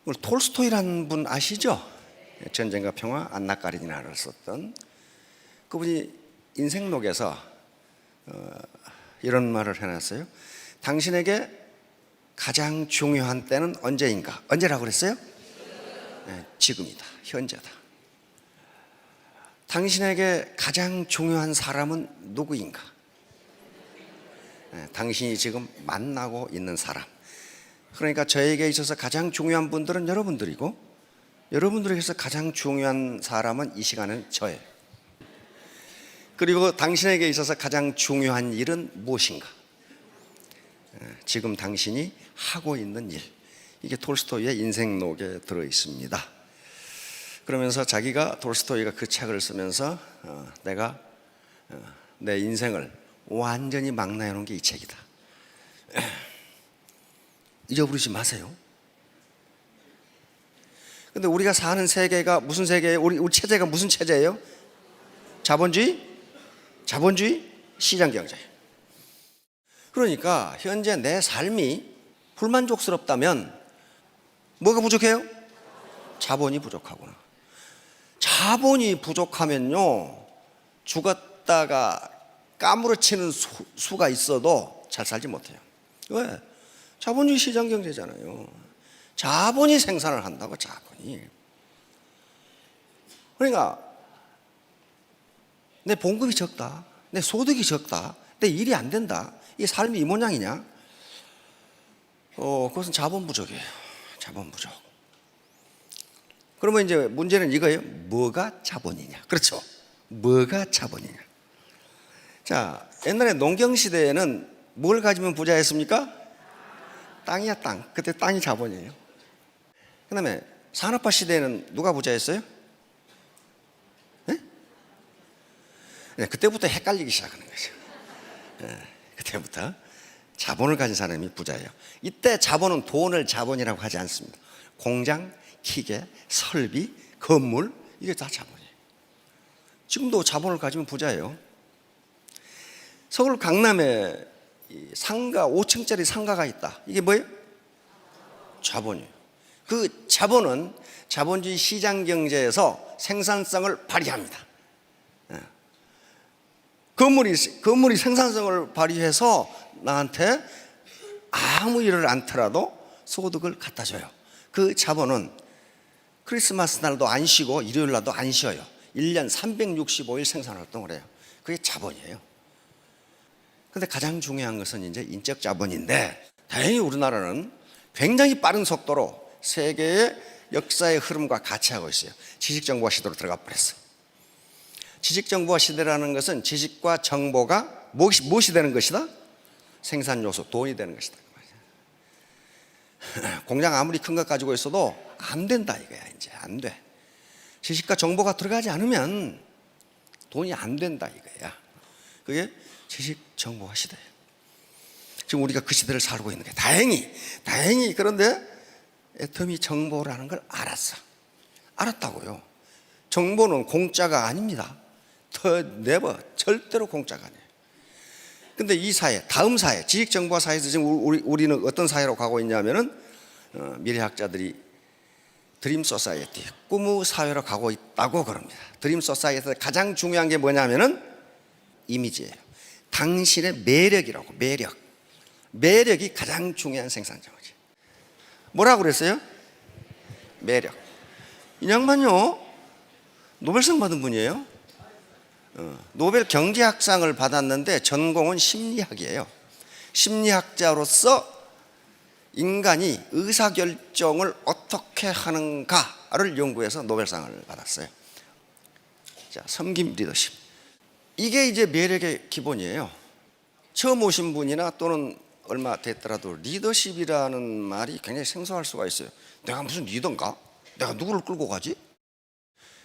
우리 톨스토이라는 분 아시죠? 전쟁과 평화, 안나 까리니나를 썼던 그분이 인생록에서 이런 말을 해놨어요. 당신에게 가장 중요한 때는 언제인가? 언제라고 그랬어요? 네, 지금이다. 현재다. 당신에게 가장 중요한 사람은 누구인가? 네, 당신이 지금 만나고 있는 사람. 그러니까 저에게 있어서 가장 중요한 분들은 여러분들이고, 여러분들에게서 가장 중요한 사람은 이 시간은 저예요. 그리고 당신에게 있어서 가장 중요한 일은 무엇인가? 지금 당신이 하고 있는 일. 이게 톨스토이의 인생록에 들어 있습니다. 그러면서 자기가, 톨스토이가 그 책을 쓰면서 내가 내 인생을 완전히 망라해 놓은 게 이 책이다. 잊어버리지 마세요. 근데 우리가 사는 세계가 무슨 세계예요? 우리 체제가 무슨 체제예요? 자본주의, 시장경제. 그러니까 현재 내 삶이 불만족스럽다면 뭐가 부족해요? 자본이 부족하구나. 자본이 부족하면요, 죽었다가 까무러치는 수가 있어도 잘 살지 못해요. 왜? 자본주의 시장경제잖아요. 자본이 생산을 한다고, 자본이. 그러니까 내 봉급이 적다, 내 소득이 적다, 내 일이 안 된다, 이 삶이 이 모양이냐? 그것은 자본 부족이에요. 자본 부족. 그러면 이제 문제는 이거예요. 뭐가 자본이냐? 그렇죠. 뭐가 자본이냐? 자, 옛날에 농경시대에는 뭘 가지면 부자였습니까? 땅이야, 땅. 그때 땅이 자본이에요. 그 다음에 산업화 시대에는 누가 부자였어요? 네, 그때부터 헷갈리기 시작하는 거죠. 네, 그때부터 자본을 가진 사람이 부자예요. 이때 자본은 돈을 자본이라고 하지 않습니다. 공장, 기계, 설비, 건물, 이게 다 자본이에요. 지금도 자본을 가지면 부자예요. 서울 강남에 상가, 5층짜리 상가가 있다. 이게 뭐예요? 자본이에요. 그 자본은 자본주의 시장 경제에서 생산성을 발휘합니다. 건물이 생산성을 발휘해서 나한테 아무 일을 않더라도 소득을 갖다 줘요. 그 자본은 크리스마스 날도 안 쉬고 일요일 날도 안 쉬어요. 1년 365일 생산 활동을 해요. 그게 자본이에요. 근데 가장 중요한 것은 이제 인적 자본인데, 다행히 우리나라는 굉장히 빠른 속도로 세계의 역사의 흐름과 같이 하고 있어요. 지식정보화 시대로 들어가 버렸어요. 지식정보화 시대라는 것은 지식과 정보가 무엇이 되는 것이다? 생산요소, 돈이 되는 것이다. 공장 아무리 큰 것 가지고 있어도 안 된다 이거야. 이제 안 돼. 지식과 정보가 들어가지 않으면 돈이 안 된다 이거야. 그게 지식정보화 시대예요. 지금 우리가 그 시대를 살고 있는 게 다행히 그런데 애터미 정보라는 걸 알았다고요. 정보는 공짜가 아닙니다. 절대로 공짜가 아니에요. 근데 이 사회, 다음 사회, 지식정보화 사회에서 지금 우리는 어떤 사회로 가고 있냐면은 미래학자들이 드림 소사이어티, 꿈의 사회로 가고 있다고 그럽니다. 드림 소사이어티에서 가장 중요한 게 뭐냐면은 이미지예요. 당신의 매력이라고. 매력이 가장 중요한 생산자원이에요. 뭐라고 그랬어요? 매력. 이 양반요, 노벨상 받은 분이에요. 노벨 경제학상을 받았는데 전공은 심리학이에요. 심리학자로서 인간이 의사결정을 어떻게 하는가를 연구해서 노벨상을 받았어요. 자, 섬김 리더십. 이게 이제 매력의 기본이에요. 처음 오신 분이나 또는 얼마 됐더라도 리더십이라는 말이 굉장히 생소할 수가 있어요. 내가 무슨 리더인가? 내가 누구를 끌고 가지?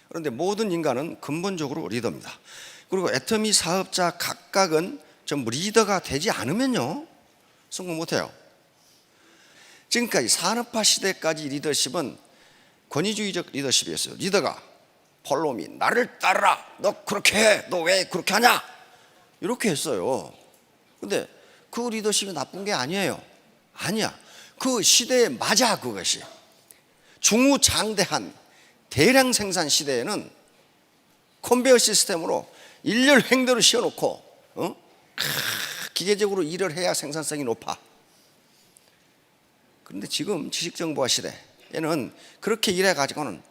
그런데 모든 인간은 근본적으로 리더입니다. 그리고 애터미 사업자 각각은 전부 리더가 되지 않으면요, 성공 못해요. 지금까지 산업화 시대까지 리더십은 권위주의적 리더십이었어요. 리더가 폴로미, 나를 따르라, 너 그렇게 해, 너 왜 그렇게 하냐, 이렇게 했어요. 근데 그 리더십이 나쁜 게 아니에요. 아니야. 그 시대에 맞아. 그것이 중우장대한 대량 생산 시대에는 컨베이어 시스템으로 일렬 횡대로 씌워놓고 기계적으로 일을 해야 생산성이 높아. 그런데 지금 지식정보화 시대에는 그렇게 일해가지고는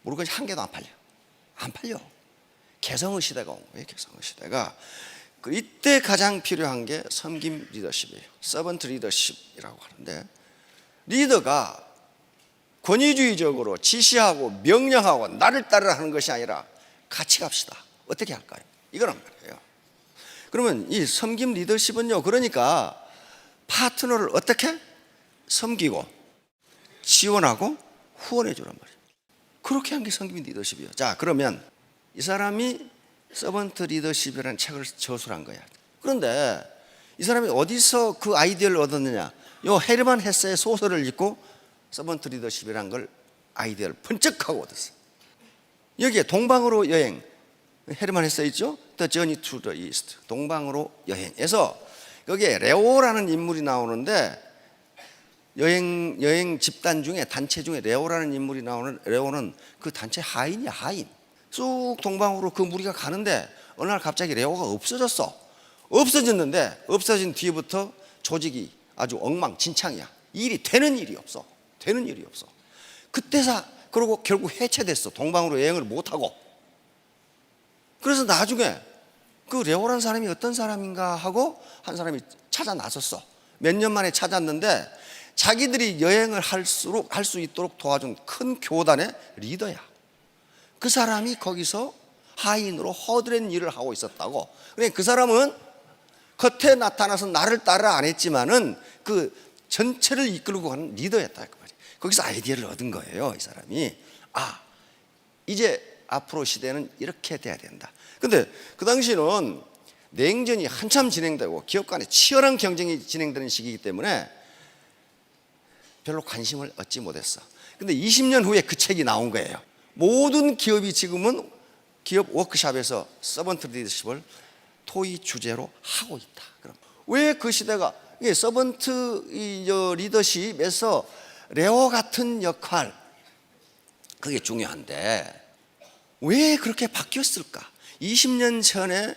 물건이 한 개도 안 팔려. 안 팔려. 개성의 시대가 온 거예요. 개성의 시대가. 이때 가장 필요한 게 섬김 리더십이에요. 서번트 리더십이라고 하는데, 리더가 권위주의적으로 지시하고 명령하고 나를 따르라 하는 것이 아니라 같이 갑시다. 어떻게 할까요? 이거란 말이에요. 그러면 이 섬김 리더십은요, 그러니까 파트너를 어떻게 섬기고 지원하고 후원해 주란 말이에요. 그렇게 한 게 섬김 리더십이에요. 자, 그러면 이 사람이 서번트 리더십이라는 책을 저술한 거야. 그런데 이 사람이 어디서 그 아이디어를 얻었느냐? 요 헤르만 헤세의 소설을 읽고 서번트 리더십이라는 걸 아이디어를 번쩍하고 얻었어요. 여기에 동방으로 여행, 헤르만 헤세 있죠? The Journey to the East, 동방으로 여행에서 여기에 레오라는 인물이 나오는데, 여행 집단 중에, 단체 중에 레오라는 인물이 나오는, 레오는 그 단체 하인이야, 하인. 쑥 동방으로 그 무리가 가는데 어느 날 갑자기 레오가 없어졌어. 없어졌는데 없어진 뒤부터 조직이 아주 엉망진창이야. 일이 되는 일이 없어. 되는 일이 없어. 그때서 그러고 결국 해체됐어. 동방으로 여행을 못하고. 그래서 나중에 그 레오라는 사람이 어떤 사람인가 하고 한 사람이 찾아 나섰어. 몇 년 만에 찾았는데 자기들이 여행을 할 수 있도록 도와준 큰 교단의 리더야. 그 사람이 거기서 하인으로 허드렛 일을 하고 있었다고. 그러니까 그 사람은 겉에 나타나서 나를 따라 안 했지만은 그 전체를 이끌고 가는 리더였다. 거기서 아이디어를 얻은 거예요, 이 사람이. 이제 앞으로 시대는 이렇게 돼야 된다. 근데 그 당시는 냉전이 한참 진행되고 기업 간에 치열한 경쟁이 진행되는 시기이기 때문에 별로 관심을 얻지 못했어. 근데 20년 후에 그 책이 나온 거예요. 모든 기업이 지금은 기업 워크숍에서 서번트 리더십을 토의 주제로 하고 있다. 그럼 왜 그 시대가 서번트 리더십에서 레오 같은 역할, 그게 중요한데 왜 그렇게 바뀌었을까? 20년 전에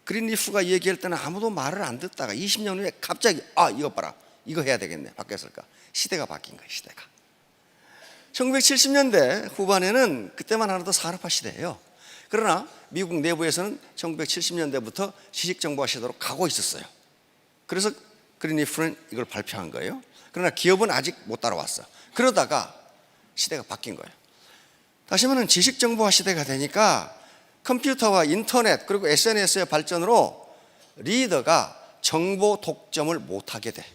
그린리프가 얘기할 때는 아무도 말을 안 듣다가 20년 후에 갑자기 이거 봐라, 이거 해야 되겠네, 바뀌었을까? 시대가 바뀐 거예요. 시대가 1970년대 후반에는 그때만 하나도 산업화 시대예요. 그러나 미국 내부에서는 1970년대부터 지식정보화 시대로 가고 있었어요. 그래서 그린리프는 이걸 발표한 거예요. 그러나 기업은 아직 못 따라왔어. 그러다가 시대가 바뀐 거예요. 다시 말하면 지식정보화 시대가 되니까 컴퓨터와 인터넷 그리고 SNS의 발전으로 리더가 정보 독점을 못하게 돼.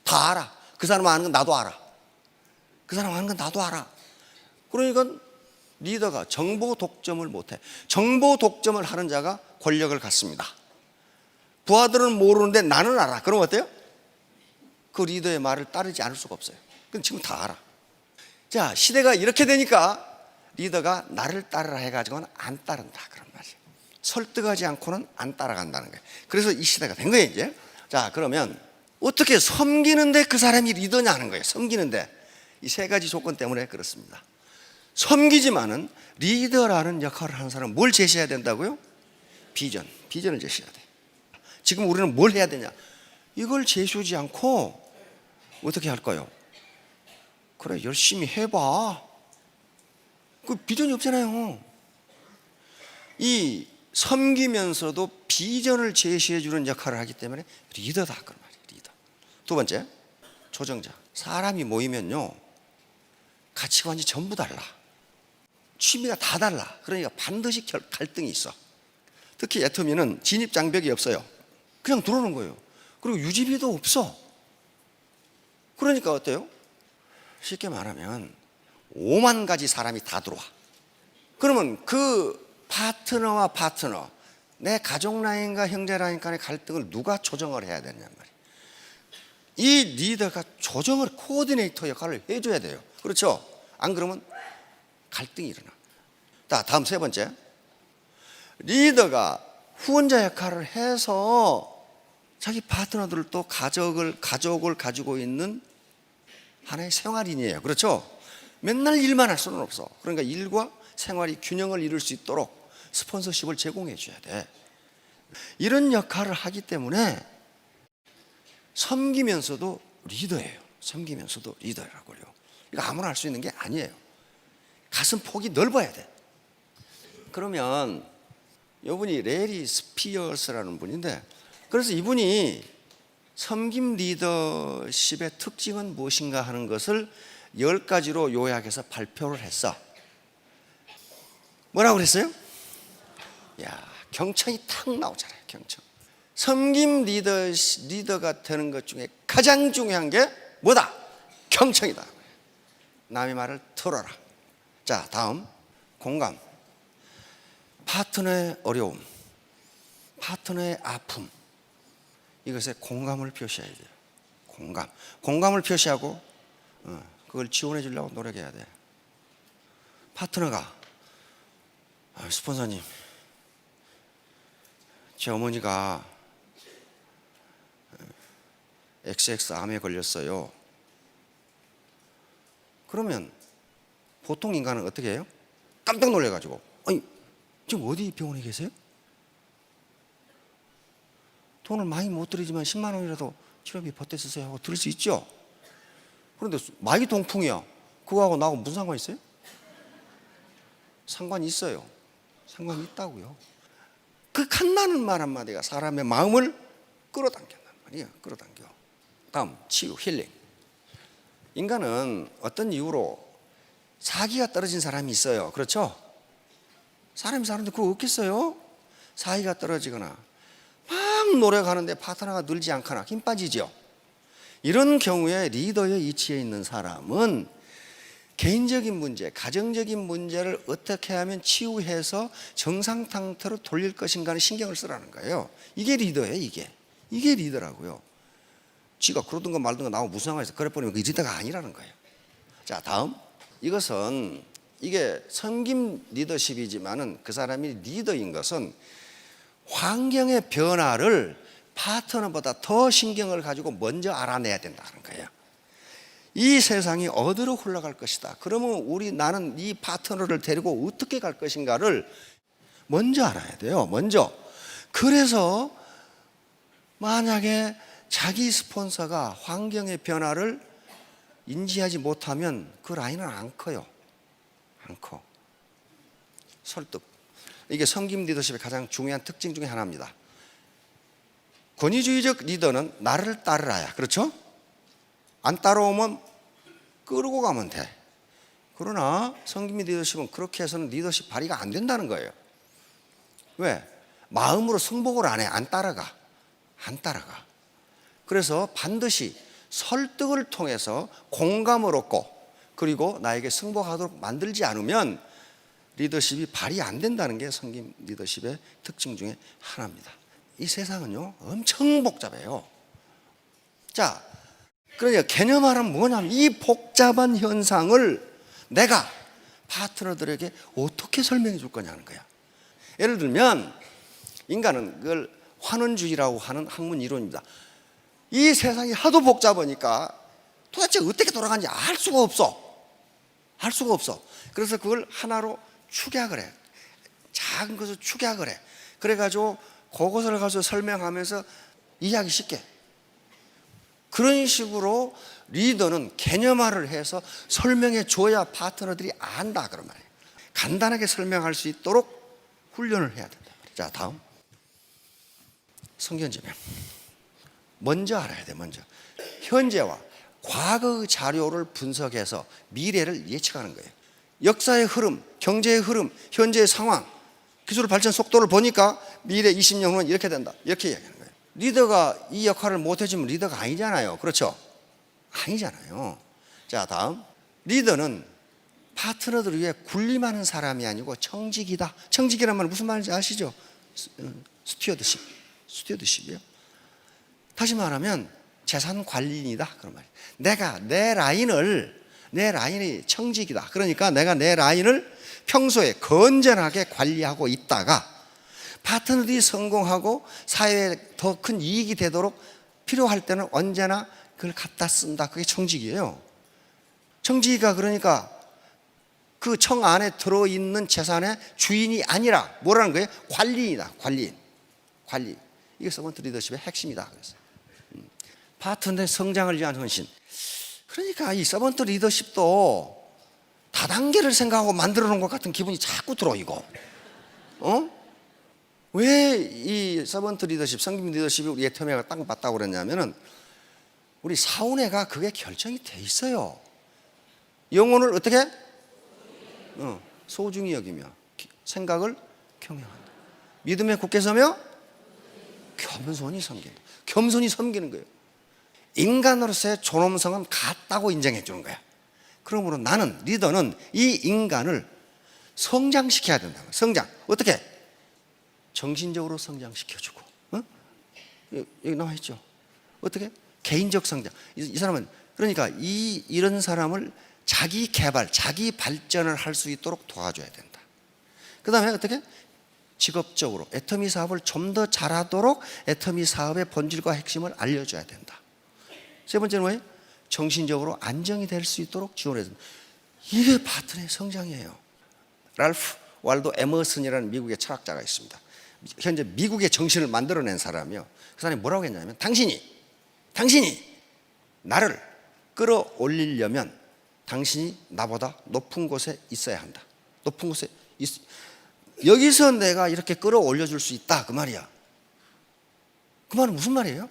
다 알아. 그 사람 아는 건 나도 알아. 그 사람 아는 건 나도 알아. 그러니까 리더가 정보 독점을 못해. 정보 독점을 하는 자가 권력을 갖습니다. 부하들은 모르는데 나는 알아. 그럼 어때요? 그 리더의 말을 따르지 않을 수가 없어요. 그건 지금 다 알아. 자, 시대가 이렇게 되니까 리더가 나를 따르라 해가지고는 안 따른다, 그런 말이에요. 설득하지 않고는 안 따라간다는 거예요. 그래서 이 시대가 된 거예요, 이제. 자, 그러면 어떻게 섬기는데 그 사람이 리더냐 하는 거예요. 섬기는데 이 세 가지 조건 때문에 그렇습니다. 섬기지만은 리더라는 역할을 하는 사람은 뭘 제시해야 된다고요? 비전을 제시해야 돼. 지금 우리는 뭘 해야 되냐? 이걸 제시하지 않고 어떻게 할까요? 그래, 열심히 해봐. 그 비전이 없잖아요. 이 섬기면서도 비전을 제시해 주는 역할을 하기 때문에 리더다, 그 말이에요. 리더. 두 번째, 조정자. 사람이 모이면요, 가치관이 전부 달라. 취미가 다 달라. 그러니까 반드시 갈등이 있어. 특히 애터미는 진입 장벽이 없어요. 그냥 들어오는 거예요. 그리고 유지비도 없어. 그러니까 어때요? 쉽게 말하면 5만 가지 사람이 다 들어와. 그러면 그 파트너와 파트너, 내 가족 라인과 형제 라인 간의 갈등을 누가 조정을 해야 되냐 말이에요. 이 리더가 조정을, 코디네이터 역할을 해줘야 돼요. 그렇죠? 안 그러면 갈등이 일어나. 자, 다음 세 번째, 리더가 후원자 역할을 해서 자기 파트너들을 또 가족을 가지고 있는 하나의 생활인이에요. 그렇죠? 맨날 일만 할 수는 없어. 그러니까 일과 생활이 균형을 이룰 수 있도록 스폰서십을 제공해 줘야 돼. 이런 역할을 하기 때문에 섬기면서도 리더예요. 섬기면서도 리더라고요. 이거 아무나 할 수 있는 게 아니에요. 가슴 폭이 넓어야 돼. 그러면 이분이 레리 스피어스라는 분인데, 그래서 이분이 섬김 리더십의 특징은 무엇인가 하는 것을 10가지로 요약해서 발표를 했어. 뭐라고 그랬어요? 야, 경청이 탁 나오잖아요. 경청. 섬김 리더가 되는 것 중에 가장 중요한 게 뭐다? 경청이다. 남의 말을 들어라. 자, 다음 공감. 파트너의 어려움, 파트너의 아픔, 이것에 공감을 표시해야 돼요. 공감을 표시하고 그걸 지원해 주려고 노력해야 돼. 파트너가 스폰서님, 제 어머니가 XX암에 걸렸어요. 그러면 보통 인간은 어떻게 해요? 깜짝 놀래가지고, 아니 지금 어디 병원에 계세요? 돈을 많이 못 드리지만 10만 원이라도 치료비 보태주세요 하고 들을 수 있죠. 그런데 많이 동풍이야. 그거하고 나하고 무슨 상관이 있어요? 상관이 있어요. 상관이 있다고요. 그 칸나는 말 한마디가 사람의 마음을 끌어당긴단 말이에요. 끌어당겨. 다음 치유, 힐링. 인간은 어떤 이유로 사기가 떨어진 사람이 있어요. 그렇죠? 사람이 사는데 그거 없겠어요? 사이가 떨어지거나 막 노력하는데 파트너가 늘지 않거나 힘 빠지죠. 이런 경우에 리더의 위치에 있는 사람은 개인적인 문제, 가정적인 문제를 어떻게 하면 치유해서 정상 상태로 돌릴 것인가는 신경을 쓰라는 거예요. 이게 리더예요. 이게 리더라고요. 지가 그러든가 말든가 나하고 무슨 상관이 있어. 그래버리면 그 리더가 아니라는 거예요. 자, 다음. 이것은 이게 섬김 리더십이지만은 그 사람이 리더인 것은 환경의 변화를 파트너보다 더 신경을 가지고 먼저 알아내야 된다는 거예요. 이 세상이 어디로 흘러갈 것이다. 그러면 나는 이 파트너를 데리고 어떻게 갈 것인가를 먼저 알아야 돼요. 먼저. 그래서 만약에 자기 스폰서가 환경의 변화를 인지하지 못하면 그 라인은 안 커요. 안 커. 설득. 이게 섬김 리더십의 가장 중요한 특징 중에 하나입니다. 권위주의적 리더는 나를 따르라야. 그렇죠? 안 따라오면 끌고 가면 돼. 그러나 섬김 리더십은 그렇게 해서는 리더십 발휘가 안 된다는 거예요. 왜? 마음으로 승복을 안 해. 안 따라가. 그래서 반드시 설득을 통해서 공감을 얻고 그리고 나에게 승복하도록 만들지 않으면 리더십이 발휘 안 된다는 게 섬김 리더십의 특징 중에 하나입니다. 이 세상은요 엄청 복잡해요. 자, 그러니까 개념화는 뭐냐면 이 복잡한 현상을 내가 파트너들에게 어떻게 설명해 줄 거냐는 거야. 예를 들면 인간은 그걸 환원주의라고 하는 학문 이론입니다. 이 세상이 하도 복잡하니까 도대체 어떻게 돌아가는지 알 수가 없어. 그래서 그걸 하나로 축약을 해. 작은 것을 축약을 해. 그래가지고 그것을 가서 설명하면서 이해하기 쉽게. 그런 식으로 리더는 개념화를 해서 설명해 줘야 파트너들이 안다 그런 말이에요. 간단하게 설명할 수 있도록 훈련을 해야 된다. 자, 다음 성견지명. 먼저 알아야 돼. 먼저 현재와 과거의 자료를 분석해서 미래를 예측하는 거예요. 역사의 흐름, 경제의 흐름, 현재의 상황, 기술 발전 속도를 보니까 미래 20년 후는 이렇게 된다. 이렇게 이야기하는 거예요. 리더가 이 역할을 못 해주면 리더가 아니잖아요. 그렇죠? 아니잖아요. 자, 다음. 리더는 파트너들을 위해 군림하는 사람이 아니고 청직이다. 청직이란 말은 무슨 말인지 아시죠? 스튜어드십이요. 다시 말하면 재산 관리인이다 그런 말이에요. 내가 내 라인이 청직이다. 그러니까 내가 내 라인을 평소에 건전하게 관리하고 있다가 파트너들이 성공하고 사회에 더 큰 이익이 되도록 필요할 때는 언제나 그걸 갖다 쓴다. 그게 청직이에요. 청지기가 그러니까 그 청 안에 들어있는 재산의 주인이 아니라 뭐라는 거예요? 관리인이다. 관리. 이게 서번트 리더십의 핵심이다. 그래서 파트너의 성장을 위한 헌신. 그러니까 이 서번트 리더십도 다단계를 생각하고 만들어 놓은 것 같은 기분이 자꾸 들어. 이거 왜 이 서번트 리더십, 성김 리더십이 우리 애터미가 딱 맞다고 그랬냐면은 우리 사운회가 그게 결정이 돼 있어요. 영혼을 어떻게? 소중히 여기며 생각을 경영한다. 믿음에 굳게 서며 겸손히 섬긴다. 겸손히 섬기는 거예요. 인간으로서의 존엄성은 같다고 인정해 주는 거야. 그러므로 나는, 리더는 이 인간을 성장시켜야 된다. 성장. 어떻게? 정신적으로 성장시켜주고, 여기 나와 있죠. 어떻게? 개인적 성장. 이 사람은 그러니까 이런 사람을 자기 개발, 자기 발전을 할 수 있도록 도와줘야 된다. 그 다음에 어떻게? 직업적으로 애터미 사업을 좀 더 잘하도록 애터미 사업의 본질과 핵심을 알려줘야 된다. 세 번째는 뭐예요? 정신적으로 안정이 될 수 있도록 지원해야 된다. 이게 파트너의 성장이에요. 랄프 waldo 에머슨이라는 미국의 철학자가 있습니다. 현재 미국의 정신을 만들어낸 사람이요. 그 사람이 뭐라고 했냐면 당신이 나를 끌어올리려면 당신이 나보다 높은 곳에 있어야 한다. 높은 곳에 여기서 내가 이렇게 끌어올려 줄 수 있다. 그 말이야. 그 말은 무슨 말이에요?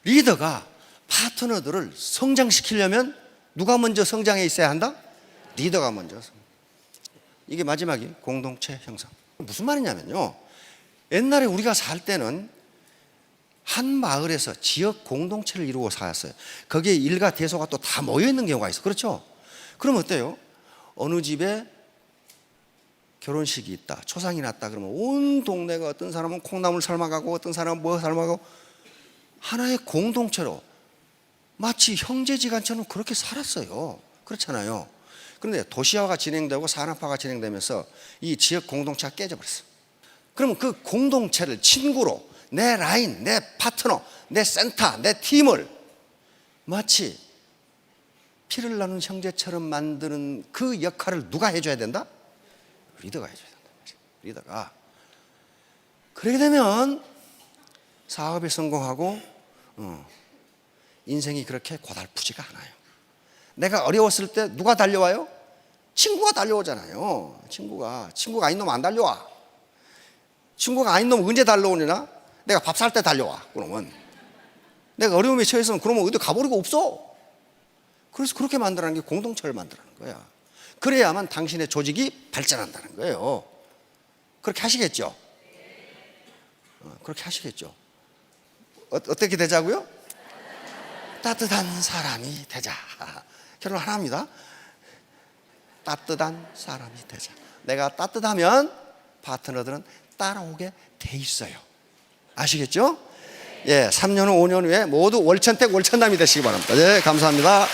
리더가 파트너들을 성장시키려면 누가 먼저 성장해 있어야 한다? 리더가 먼저. 이게 마지막이 공동체 형성. 무슨 말이냐면요, 옛날에 우리가 살 때는 한 마을에서 지역 공동체를 이루고 살았어요. 거기에 일가 대소가 또 다 모여있는 경우가 있어. 그렇죠? 그럼 어때요? 어느 집에 결혼식이 있다, 초상이 났다 그러면 온 동네가, 어떤 사람은 콩나물 삶아가고 어떤 사람은 뭐 삶아가고 하나의 공동체로 마치 형제지간처럼 그렇게 살았어요. 그렇잖아요. 그런데 도시화가 진행되고 산업화가 진행되면서 이 지역 공동체가 깨져버렸어요. 그러면 그 공동체를 친구로, 내 라인, 내 파트너, 내 센터, 내 팀을 마치 피를 나눈 형제처럼 만드는 그 역할을 누가 해줘야 된다? 리더가 해줘야 된다. 리더가. 그렇게 되면 사업에 성공하고 인생이 그렇게 고달프지가 않아요. 내가 어려웠을 때 누가 달려와요? 친구가 달려오잖아요. 친구가 아닌 놈 안 달려와. 친구가 아닌 놈 언제 달려오느냐? 내가 밥 살 때 달려와. 그러면 내가 어려움에 처해서는 그러면 어디 가버리고 없어. 그래서 그렇게 만들라는 게 공동체를 만들라는 거야. 그래야만 당신의 조직이 발전한다는 거예요. 그렇게 하시겠죠? 그렇게 하시겠죠? 어떻게 되자고요? 따뜻한 사람이 되자. 결론 하나입니다. 따뜻한 사람이 되자. 내가 따뜻하면 파트너들은 따라오게 돼 있어요. 아시겠죠? 예, 3년 후, 5년 후에 모두 월천택 월천남이 되시기 바랍니다. 예, 감사합니다.